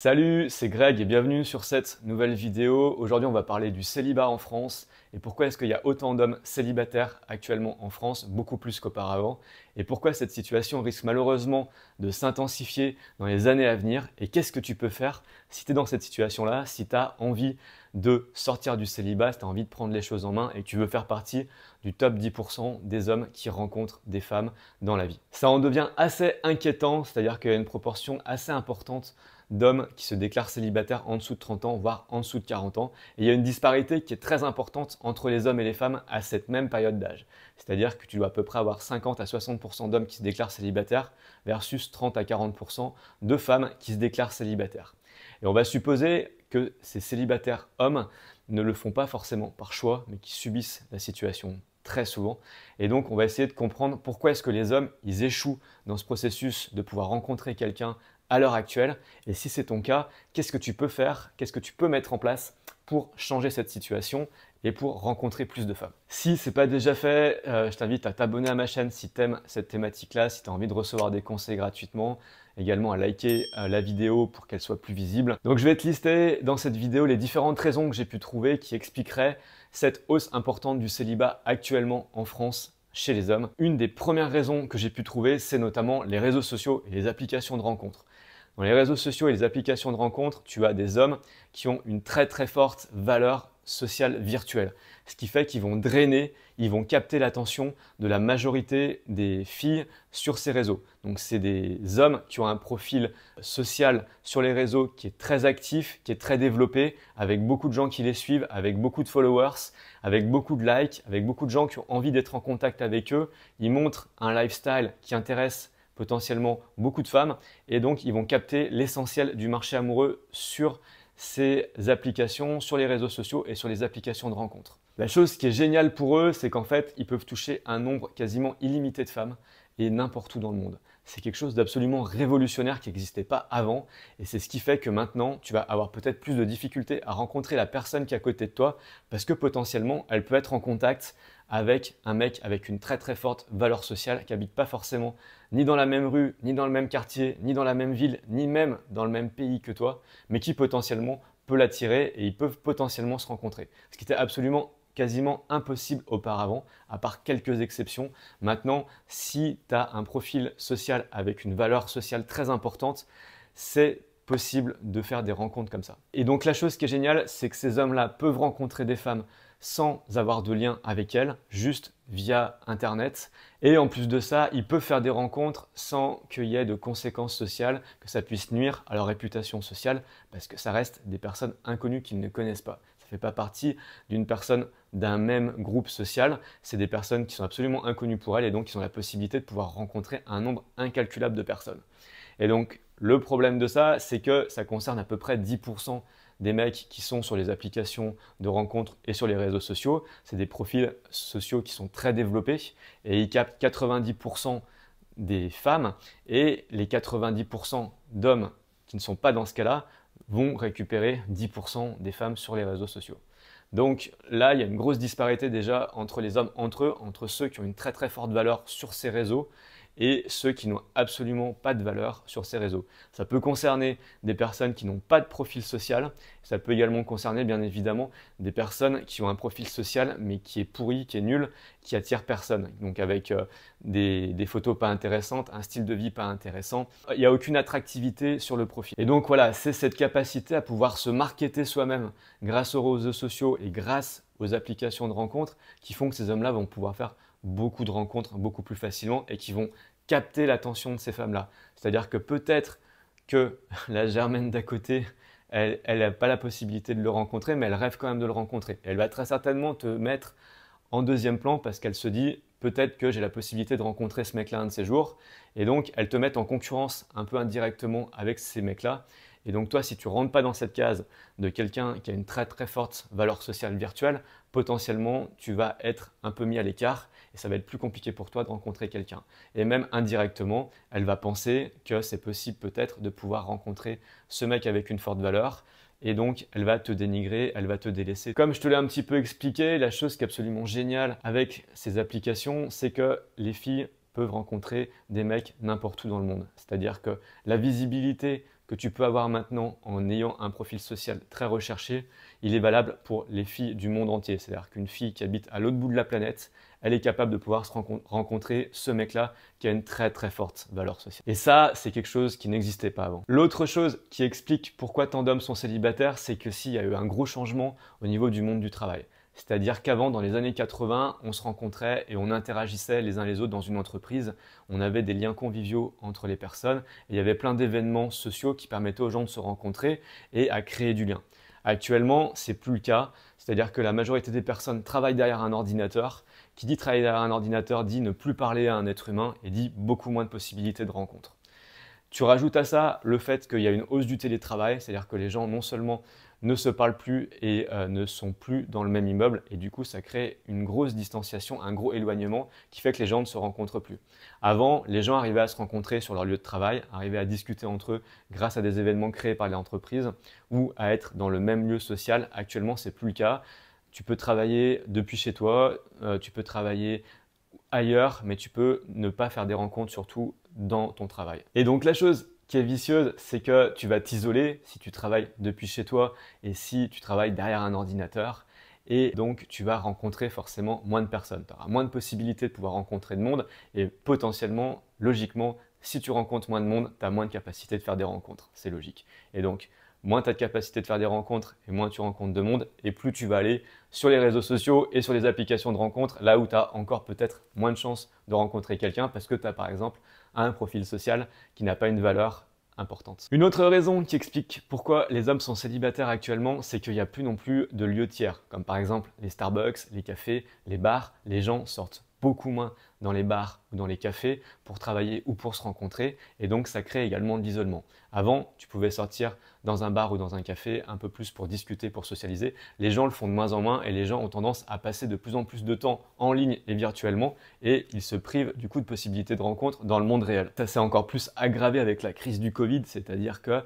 Salut, c'est Greg et bienvenue sur cette nouvelle vidéo. Aujourd'hui, on va parler du célibat en France et pourquoi est-ce qu'il y a autant d'hommes célibataires actuellement en France, beaucoup plus qu'auparavant, et pourquoi cette situation risque malheureusement de s'intensifier dans les années à venir et qu'est-ce que tu peux faire si tu es dans cette situation-là, si tu as envie de sortir du célibat, si tu as envie de prendre les choses en main et que tu veux faire partie du top 10% des hommes qui rencontrent des femmes dans la vie. Ça en devient assez inquiétant, c'est-à-dire qu'il y a une proportion assez importante d'hommes qui se déclarent célibataires en dessous de 30 ans, voire en dessous de 40 ans. Et il y a une disparité qui est très importante entre les hommes et les femmes à cette même période d'âge. C'est-à-dire que tu dois à peu près avoir 50 à 60% d'hommes qui se déclarent célibataires versus 30 à 40% de femmes qui se déclarent célibataires. Et on va supposer que ces célibataires hommes ne le font pas forcément par choix, mais qui subissent la situation très souvent. Et donc, on va essayer de comprendre pourquoi est-ce que les hommes, ils échouent dans ce processus de pouvoir rencontrer quelqu'un à l'heure actuelle. Et si c'est ton cas, qu'est-ce que tu peux faire, qu'est-ce que tu peux mettre en place pour changer cette situation et pour rencontrer plus de femmes. Si ce n'est pas déjà fait, je t'invite à t'abonner à ma chaîne si tu aimes cette thématique-là, si tu as envie de recevoir des conseils gratuitement, également à liker la vidéo pour qu'elle soit plus visible. Donc je vais te lister dans cette vidéo les différentes raisons que j'ai pu trouver qui expliqueraient cette hausse importante du célibat actuellement en France chez les hommes. Une des premières raisons que j'ai pu trouver, c'est notamment les réseaux sociaux et les applications de rencontres. Dans les réseaux sociaux et les applications de rencontres, tu as des hommes qui ont une très très forte valeur sociale virtuelle. Ce qui fait qu'ils vont drainer, ils vont capter l'attention de la majorité des filles sur ces réseaux. Donc c'est des hommes qui ont un profil social sur les réseaux qui est très actif, qui est très développé, avec beaucoup de gens qui les suivent, avec beaucoup de followers, avec beaucoup de likes, avec beaucoup de gens qui ont envie d'être en contact avec eux. Ils montrent un lifestyle qui intéresse potentiellement beaucoup de femmes et donc ils vont capter l'essentiel du marché amoureux sur ces applications, sur les réseaux sociaux et sur les applications de rencontres. La chose qui est géniale pour eux, c'est qu'en fait, ils peuvent toucher un nombre quasiment illimité de femmes et n'importe où dans le monde. C'est quelque chose d'absolument révolutionnaire qui n'existait pas avant et c'est ce qui fait que maintenant, tu vas avoir peut-être plus de difficultés à rencontrer la personne qui est à côté de toi parce que potentiellement, elle peut être en contact avec un mec avec une très très forte valeur sociale qui habite pas forcément ni dans la même rue, ni dans le même quartier, ni dans la même ville, ni même dans le même pays que toi, mais qui potentiellement peut l'attirer et ils peuvent potentiellement se rencontrer. Ce qui était absolument quasiment impossible auparavant, à part quelques exceptions. Maintenant, si tu as un profil social avec une valeur sociale très importante, c'est possible de faire des rencontres comme ça. Et donc la chose qui est géniale, c'est que ces hommes-là peuvent rencontrer des femmes sans avoir de lien avec elles, juste via Internet. Et en plus de ça, ils peuvent faire des rencontres sans qu'il y ait de conséquences sociales, que ça puisse nuire à leur réputation sociale, parce que ça reste des personnes inconnues qu'ils ne connaissent pas. Ça ne fait pas partie d'une personne d'un même groupe social, c'est des personnes qui sont absolument inconnues pour elles et donc qui ont la possibilité de pouvoir rencontrer un nombre incalculable de personnes. Et donc, le problème de ça, c'est que ça concerne à peu près 10% des mecs qui sont sur les applications de rencontres et sur les réseaux sociaux. C'est des profils sociaux qui sont très développés et ils captent 90% des femmes et les 90% d'hommes qui ne sont pas dans ce cas-là vont récupérer 10% des femmes sur les réseaux sociaux. Donc là, il y a une grosse disparité déjà entre les hommes entre eux, entre ceux qui ont une très très forte valeur sur ces réseaux et ceux qui n'ont absolument pas de valeur sur ces réseaux. Ça peut concerner des personnes qui n'ont pas de profil social, ça peut également concerner bien évidemment des personnes qui ont un profil social mais qui est pourri, qui est nul, qui attire personne. Donc avec des photos pas intéressantes, un style de vie pas intéressant, il n'y a aucune attractivité sur le profil. Et donc voilà, c'est cette capacité à pouvoir se marketer soi-même grâce aux réseaux sociaux et grâce aux applications de rencontres qui font que ces hommes-là vont pouvoir faire beaucoup de rencontres beaucoup plus facilement et qui vont capter l'attention de ces femmes-là. C'est-à-dire que peut-être que la Germaine d'à côté, elle n'a pas la possibilité de le rencontrer, mais elle rêve quand même de le rencontrer. Elle va très certainement te mettre en deuxième plan parce qu'elle se dit peut-être que j'ai la possibilité de rencontrer ce mec-là un de ces jours. Et donc, elle te met en concurrence un peu indirectement avec ces mecs-là. Et donc toi, si tu ne rentres pas dans cette case de quelqu'un qui a une très très forte valeur sociale virtuelle, potentiellement, tu vas être un peu mis à l'écart et ça va être plus compliqué pour toi de rencontrer quelqu'un. Et même indirectement, elle va penser que c'est possible peut-être de pouvoir rencontrer ce mec avec une forte valeur et donc elle va te dénigrer, elle va te délaisser. Comme je te l'ai un petit peu expliqué, la chose qui est absolument géniale avec ces applications, c'est que les filles peuvent rencontrer des mecs n'importe où dans le monde. C'est-à-dire que la visibilité que tu peux avoir maintenant en ayant un profil social très recherché, il est valable pour les filles du monde entier. C'est-à-dire qu'une fille qui habite à l'autre bout de la planète, elle est capable de pouvoir rencontrer ce mec-là qui a une très très forte valeur sociale. Et ça, c'est quelque chose qui n'existait pas avant. L'autre chose qui explique pourquoi tant d'hommes sont célibataires, c'est que s'il y a eu un gros changement au niveau du monde du travail. C'est-à-dire qu'avant, dans les années 80, on se rencontrait et on interagissait les uns les autres dans une entreprise. On avait des liens conviviaux entre les personnes et il y avait plein d'événements sociaux qui permettaient aux gens de se rencontrer et à créer du lien. Actuellement, c'est plus le cas. C'est-à-dire que la majorité des personnes travaillent derrière un ordinateur. Qui dit travailler derrière un ordinateur dit ne plus parler à un être humain et dit beaucoup moins de possibilités de rencontres. Tu rajoutes à ça le fait qu'il y a une hausse du télétravail, c'est-à-dire que les gens non seulement ne se parlent plus et ne sont plus dans le même immeuble et du coup ça crée une grosse distanciation, un gros éloignement qui fait que les gens ne se rencontrent plus. Avant, les gens arrivaient à se rencontrer sur leur lieu de travail, arrivaient à discuter entre eux grâce à des événements créés par les entreprises ou à être dans le même lieu social. Actuellement, c'est plus le cas. Tu peux travailler depuis chez toi, tu peux travailler ailleurs, mais tu peux ne pas faire des rencontres, surtout dans ton travail. Et donc la chose qui est vicieuse, c'est que tu vas t'isoler si tu travailles depuis chez toi et si tu travailles derrière un ordinateur. Et donc, tu vas rencontrer forcément moins de personnes. Tu auras moins de possibilités de pouvoir rencontrer de monde et potentiellement, logiquement, si tu rencontres moins de monde, tu as moins de capacité de faire des rencontres. C'est logique. Et donc, moins tu as de capacité de faire des rencontres et moins tu rencontres de monde et plus tu vas aller sur les réseaux sociaux et sur les applications de rencontres, là où tu as encore peut-être moins de chances de rencontrer quelqu'un parce que tu as par exemple un profil social qui n'a pas une valeur importante. Une autre raison qui explique pourquoi les hommes sont célibataires actuellement, c'est qu'il n'y a plus non plus de lieux tiers, comme par exemple les Starbucks, les cafés, les bars. Les gens sortent beaucoup moins dans les bars ou dans les cafés pour travailler ou pour se rencontrer et donc ça crée également de l'isolement. Avant, tu pouvais sortir dans un bar ou dans un café un peu plus pour discuter, pour socialiser. Les gens le font de moins en moins et les gens ont tendance à passer de plus en plus de temps en ligne et virtuellement et ils se privent du coup de possibilités de rencontres dans le monde réel. Ça s'est encore plus aggravé avec la crise du Covid, c'est-à-dire que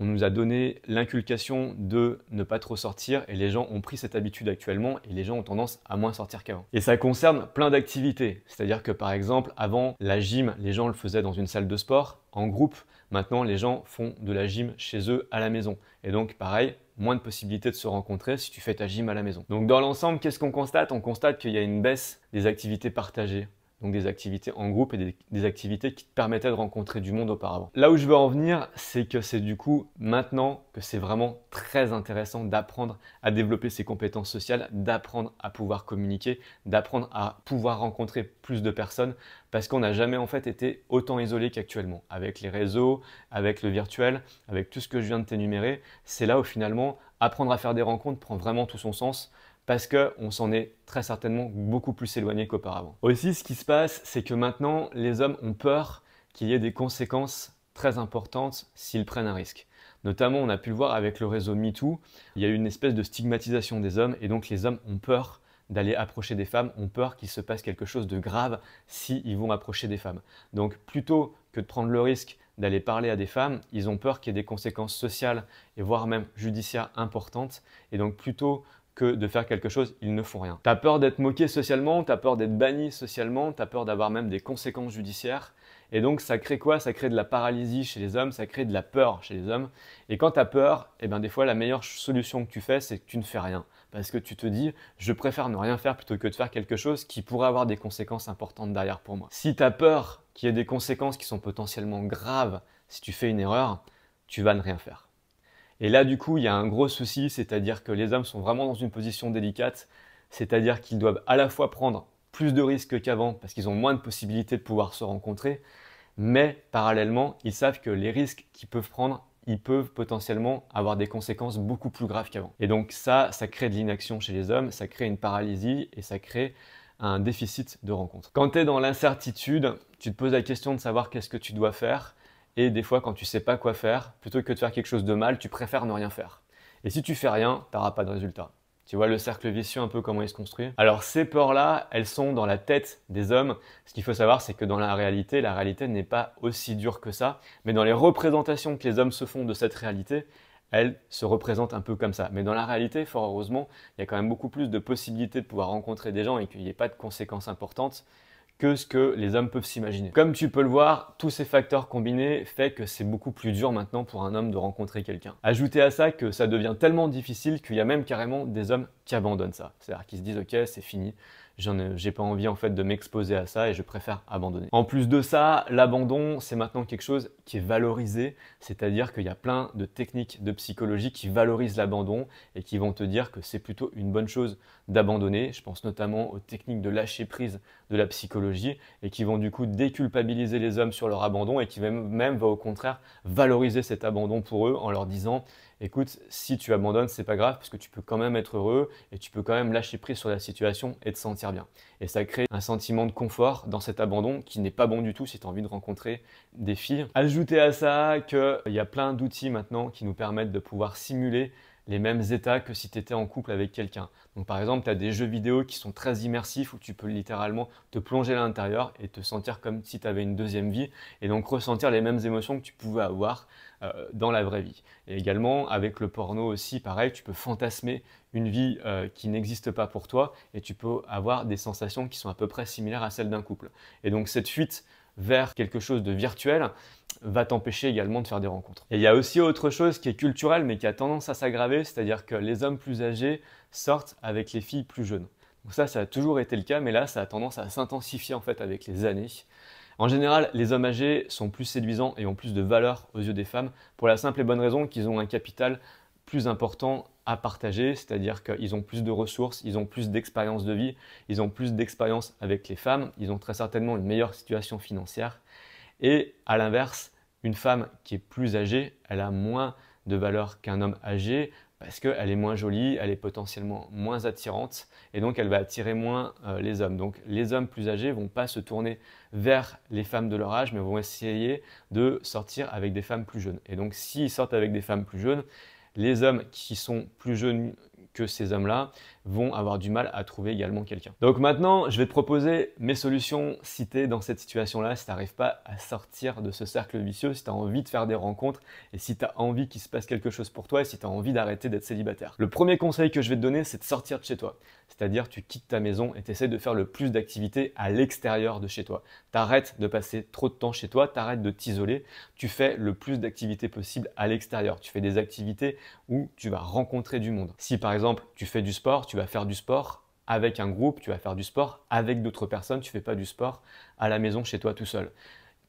on nous a donné l'inculcation de ne pas trop sortir et les gens ont pris cette habitude actuellement et les gens ont tendance à moins sortir qu'avant. Et ça concerne plein d'activités, c'est-à-dire que par exemple avant la gym, les gens le faisaient dans une salle de sport en groupe, maintenant les gens font de la gym chez eux à la maison et donc pareil, moins de possibilités de se rencontrer si tu fais ta gym à la maison. Donc dans l'ensemble, qu'est-ce qu'on constate? On constate qu'il y a une baisse des activités partagées. Donc des activités en groupe et des activités qui te permettaient de rencontrer du monde auparavant. Là où je veux en venir, c'est que c'est du coup maintenant que c'est vraiment très intéressant d'apprendre à développer ses compétences sociales, d'apprendre à pouvoir communiquer, d'apprendre à pouvoir rencontrer plus de personnes parce qu'on n'a jamais en fait été autant isolé qu'actuellement. Avec les réseaux, avec le virtuel, avec tout ce que je viens de t'énumérer, c'est là où finalement apprendre à faire des rencontres prend vraiment tout son sens. Parce qu'on s'en est très certainement beaucoup plus éloigné qu'auparavant. Aussi, ce qui se passe, c'est que maintenant, les hommes ont peur qu'il y ait des conséquences très importantes s'ils prennent un risque. Notamment, on a pu le voir avec le réseau MeToo, il y a eu une espèce de stigmatisation des hommes et donc les hommes ont peur d'aller approcher des femmes, ont peur qu'il se passe quelque chose de grave s'ils vont approcher des femmes. Donc plutôt que de prendre le risque d'aller parler à des femmes, ils ont peur qu'il y ait des conséquences sociales et voire même judiciaires importantes et donc plutôt que de faire quelque chose, ils ne font rien. Tu as peur d'être moqué socialement, tu as peur d'être banni socialement, tu as peur d'avoir même des conséquences judiciaires. Et donc ça crée quoi? Ça crée de la paralysie chez les hommes, ça crée de la peur chez les hommes. Et quand tu as peur, eh ben des fois la meilleure solution que tu fais, c'est que tu ne fais rien. Parce que tu te dis, je préfère ne rien faire plutôt que de faire quelque chose qui pourrait avoir des conséquences importantes derrière pour moi. Si tu as peur qu'il y ait des conséquences qui sont potentiellement graves si tu fais une erreur, tu vas ne rien faire. Et là, du coup, il y a un gros souci, c'est-à-dire que les hommes sont vraiment dans une position délicate, c'est-à-dire qu'ils doivent à la fois prendre plus de risques qu'avant parce qu'ils ont moins de possibilités de pouvoir se rencontrer, mais parallèlement, ils savent que les risques qu'ils peuvent prendre, ils peuvent potentiellement avoir des conséquences beaucoup plus graves qu'avant. Et donc ça crée de l'inaction chez les hommes, ça crée une paralysie et ça crée un déficit de rencontre. Quand tu es dans l'incertitude, tu te poses la question de savoir qu'est-ce que tu dois faire. Et des fois, quand tu ne sais pas quoi faire, plutôt que de faire quelque chose de mal, tu préfères ne rien faire. Et si tu fais rien, tu n'auras pas de résultat. Tu vois le cercle vicieux un peu comment il se construit? Alors ces peurs-là, elles sont dans la tête des hommes. Ce qu'il faut savoir, c'est que dans la réalité n'est pas aussi dure que ça. Mais dans les représentations que les hommes se font de cette réalité, elles se représentent un peu comme ça. Mais dans la réalité, fort heureusement, il y a quand même beaucoup plus de possibilités de pouvoir rencontrer des gens et qu'il n'y ait pas de conséquences importantes que ce que les hommes peuvent s'imaginer. Comme tu peux le voir, tous ces facteurs combinés fait que c'est beaucoup plus dur maintenant pour un homme de rencontrer quelqu'un. Ajoutez à ça que ça devient tellement difficile qu'il y a même carrément des hommes qui abandonnent ça. C'est-à-dire qu'ils se disent ok, c'est fini, j'ai pas envie en fait de m'exposer à ça et je préfère abandonner. En plus de ça, l'abandon, c'est maintenant quelque chose qui est valorisé, c'est-à-dire qu'il y a plein de techniques de psychologie qui valorisent l'abandon et qui vont te dire que c'est plutôt une bonne chose d'abandonner. Je pense notamment aux techniques de lâcher prise de la psychologie et qui vont du coup déculpabiliser les hommes sur leur abandon et qui même va au contraire valoriser cet abandon pour eux en leur disant écoute, si tu abandonnes, c'est pas grave parce que tu peux quand même être heureux et tu peux quand même lâcher prise sur la situation et te sentir bien. Et ça crée un sentiment de confort dans cet abandon qui n'est pas bon du tout si tu as envie de rencontrer des filles. Ajoutez à ça qu'il y a plein d'outils maintenant qui nous permettent de pouvoir simuler les mêmes états que si tu étais en couple avec quelqu'un. Donc par exemple, tu as des jeux vidéo qui sont très immersifs où tu peux littéralement te plonger à l'intérieur et te sentir comme si tu avais une deuxième vie et donc ressentir les mêmes émotions que tu pouvais avoir dans la vraie vie. Et également, avec le porno aussi, pareil, tu peux fantasmer une vie qui n'existe pas pour toi et tu peux avoir des sensations qui sont à peu près similaires à celles d'un couple. Et donc cette fuite vers quelque chose de virtuel va t'empêcher également de faire des rencontres. Et il y a aussi autre chose qui est culturelle mais qui a tendance à s'aggraver, c'est-à-dire que les hommes plus âgés sortent avec les filles plus jeunes. Donc ça a toujours été le cas, mais là ça a tendance à s'intensifier en fait avec les années. En général, les hommes âgés sont plus séduisants et ont plus de valeur aux yeux des femmes pour la simple et bonne raison qu'ils ont un capital plus important à partager, c'est-à-dire qu'ils ont plus de ressources, ils ont plus d'expérience de vie, ils ont plus d'expérience avec les femmes, ils ont très certainement une meilleure situation financière. Et à l'inverse, une femme qui est plus âgée, elle a moins de valeur qu'un homme âgé parce qu'elle est moins jolie, elle est potentiellement moins attirante et donc elle va attirer moins les hommes. Donc les hommes plus âgés ne vont pas se tourner vers les femmes de leur âge mais vont essayer de sortir avec des femmes plus jeunes. Et donc s'ils sortent avec des femmes plus jeunes, les hommes qui sont plus jeunes que ces hommes-là vont avoir du mal à trouver également quelqu'un. Donc maintenant, je vais te proposer mes solutions si tu es dans cette situation-là, si tu n'arrives pas à sortir de ce cercle vicieux, si tu as envie de faire des rencontres et si tu as envie qu'il se passe quelque chose pour toi et si tu as envie d'arrêter d'être célibataire. Le premier conseil que je vais te donner, c'est de sortir de chez toi. C'est-à-dire tu quittes ta maison et tu essaies de faire le plus d'activités à l'extérieur de chez toi. Tu arrêtes de passer trop de temps chez toi, tu arrêtes de t'isoler, tu fais le plus d'activités possible à l'extérieur. Tu fais des activités où tu vas rencontrer du monde. Si par exemple tu fais du sport, tu vas faire du sport avec un groupe, tu vas faire du sport avec d'autres personnes, tu ne fais pas du sport à la maison chez toi tout seul.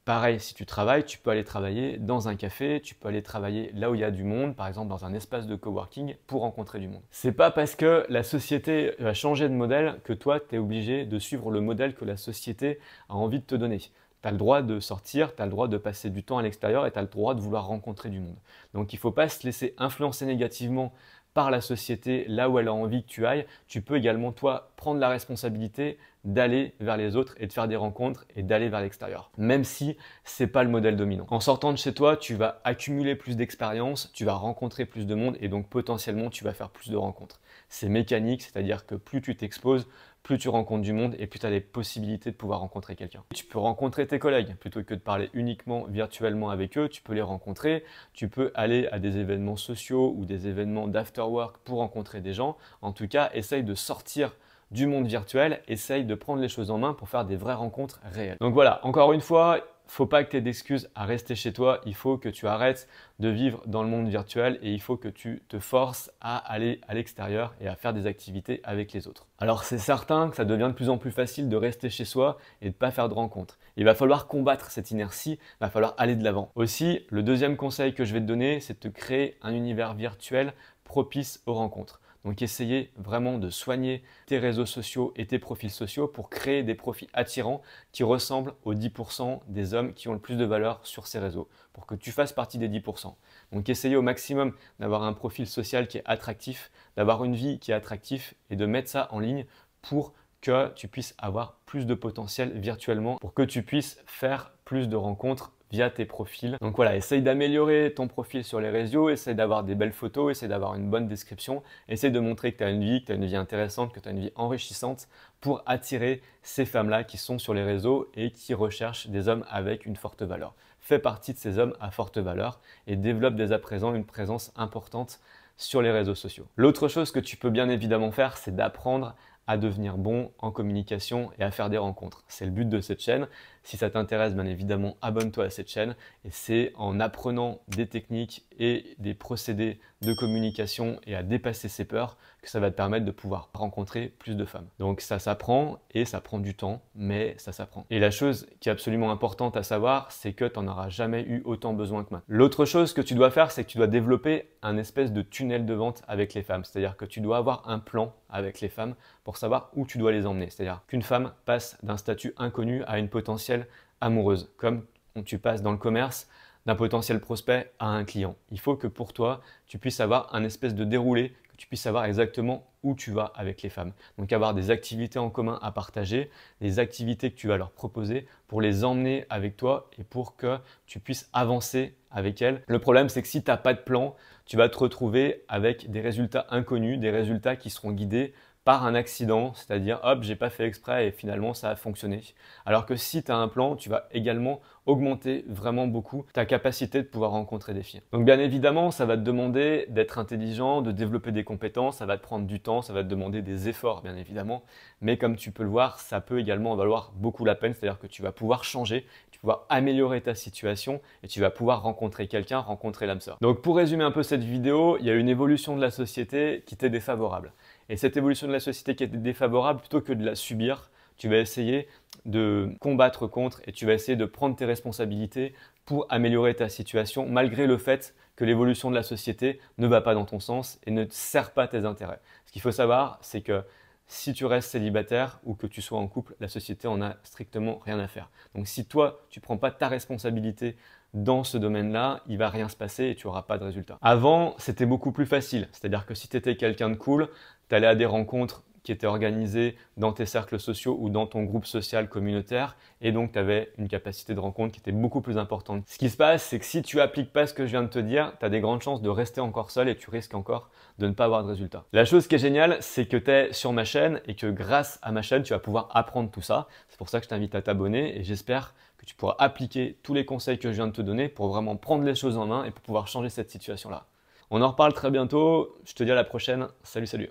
Pareil, si tu travailles, tu peux aller travailler dans un café, tu peux aller travailler là où il y a du monde, par exemple dans un espace de coworking pour rencontrer du monde. C'est pas parce que la société va changer de modèle que toi, tu es obligé de suivre le modèle que la société a envie de te donner. Tu as le droit de sortir, tu as le droit de passer du temps à l'extérieur et tu as le droit de vouloir rencontrer du monde. Donc il ne faut pas se laisser influencer négativement par la société là où elle a envie que tu ailles. Tu peux également, toi, prendre la responsabilité d'aller vers les autres et de faire des rencontres et d'aller vers l'extérieur, même si c'est pas le modèle dominant. En sortant de chez toi, tu vas accumuler plus d'expérience, tu vas rencontrer plus de monde et donc potentiellement tu vas faire plus de rencontres. C'est mécanique, c'est-à-dire que plus tu t'exposes, plus tu rencontres du monde et plus tu as les possibilités de pouvoir rencontrer quelqu'un. Tu peux rencontrer tes collègues plutôt que de parler uniquement virtuellement avec eux, tu peux les rencontrer, tu peux aller à des événements sociaux ou des événements d'after work pour rencontrer des gens. En tout cas, essaye de sortir du monde virtuel, essaye de prendre les choses en main pour faire des vraies rencontres réelles. Donc voilà, encore une fois, faut pas que tu aies d'excuses à rester chez toi, il faut que tu arrêtes de vivre dans le monde virtuel et il faut que tu te forces à aller à l'extérieur et à faire des activités avec les autres. Alors c'est certain que ça devient de plus en plus facile de rester chez soi et de ne pas faire de rencontres. Il va falloir combattre cette inertie, il va falloir aller de l'avant. Aussi, le deuxième conseil que je vais te donner, c'est de te créer un univers virtuel propice aux rencontres. Donc essayez vraiment de soigner tes réseaux sociaux et tes profils sociaux pour créer des profils attirants qui ressemblent aux 10% des hommes qui ont le plus de valeur sur ces réseaux, pour que tu fasses partie des 10%. Donc essayez au maximum d'avoir un profil social qui est attractif, d'avoir une vie qui est attractive et de mettre ça en ligne pour que tu puisses avoir plus de potentiel virtuellement, pour que tu puisses faire plus de rencontres via tes profils. Donc voilà, essaye d'améliorer ton profil sur les réseaux, essaye d'avoir des belles photos, essaye d'avoir une bonne description, essaye de montrer que tu as une vie, que tu as une vie intéressante, que tu as une vie enrichissante pour attirer ces femmes-là qui sont sur les réseaux et qui recherchent des hommes avec une forte valeur. Fais partie de ces hommes à forte valeur et développe dès à présent une présence importante sur les réseaux sociaux. L'autre chose que tu peux bien évidemment faire, c'est d'apprendre à devenir bon en communication et à faire des rencontres. C'est le but de cette chaîne. Si ça t'intéresse, bien évidemment, abonne-toi à cette chaîne. Et c'est en apprenant des techniques et des procédés de communication et à dépasser ses peurs que ça va te permettre de pouvoir rencontrer plus de femmes. Donc ça s'apprend et ça prend du temps, mais ça s'apprend. Et la chose qui est absolument importante à savoir, c'est que tu n'en auras jamais eu autant besoin que maintenant. L'autre chose que tu dois faire, c'est que tu dois développer un espèce de tunnel de vente avec les femmes. C'est-à-dire que tu dois avoir un plan avec les femmes pour savoir où tu dois les emmener. C'est-à-dire qu'une femme passe d'un statut inconnu à une potentielle amoureuse, comme tu passes dans le commerce d'un potentiel prospect à un client. Il faut que pour toi, tu puisses avoir un espèce de déroulé, que tu puisses savoir exactement où tu vas avec les femmes. Donc avoir des activités en commun à partager, des activités que tu vas leur proposer pour les emmener avec toi et pour que tu puisses avancer avec elles. Le problème, c'est que si tu n'as pas de plan, tu vas te retrouver avec des résultats inconnus, des résultats qui seront guidés par un accident, c'est-à-dire hop, j'ai pas fait exprès et finalement ça a fonctionné. Alors que si tu as un plan, tu vas également augmenter vraiment beaucoup ta capacité de pouvoir rencontrer des filles. Donc bien évidemment, ça va te demander d'être intelligent, de développer des compétences, ça va te prendre du temps, ça va te demander des efforts bien évidemment, mais comme tu peux le voir, ça peut également valoir beaucoup la peine, c'est-à-dire que tu vas pouvoir changer, tu vas pouvoir améliorer ta situation et tu vas pouvoir rencontrer quelqu'un, rencontrer l'âme sœur. Donc pour résumer un peu cette vidéo, il y a une évolution de la société qui t'est défavorable. Et cette évolution de la société qui est défavorable, plutôt que de la subir, tu vas essayer de combattre contre et tu vas essayer de prendre tes responsabilités pour améliorer ta situation malgré le fait que l'évolution de la société ne va pas dans ton sens et ne sert pas tes intérêts. Ce qu'il faut savoir, c'est que si tu restes célibataire ou que tu sois en couple, la société en a strictement rien à faire. Donc si toi, tu ne prends pas ta responsabilité dans ce domaine-là, il ne va rien se passer et tu n'auras pas de résultat. Avant, c'était beaucoup plus facile. C'est-à-dire que si tu étais quelqu'un de cool, tu allais à des rencontres qui étaient organisées dans tes cercles sociaux ou dans ton groupe social communautaire et donc tu avais une capacité de rencontre qui était beaucoup plus importante. Ce qui se passe, c'est que si tu appliques pas ce que je viens de te dire, tu as des grandes chances de rester encore seul et tu risques encore de ne pas avoir de résultats. La chose qui est géniale, c'est que tu es sur ma chaîne et que grâce à ma chaîne, tu vas pouvoir apprendre tout ça. C'est pour ça que je t'invite à t'abonner et j'espère que tu pourras appliquer tous les conseils que je viens de te donner pour vraiment prendre les choses en main et pour pouvoir changer cette situation-là. On en reparle très bientôt. Je te dis à la prochaine. Salut, salut.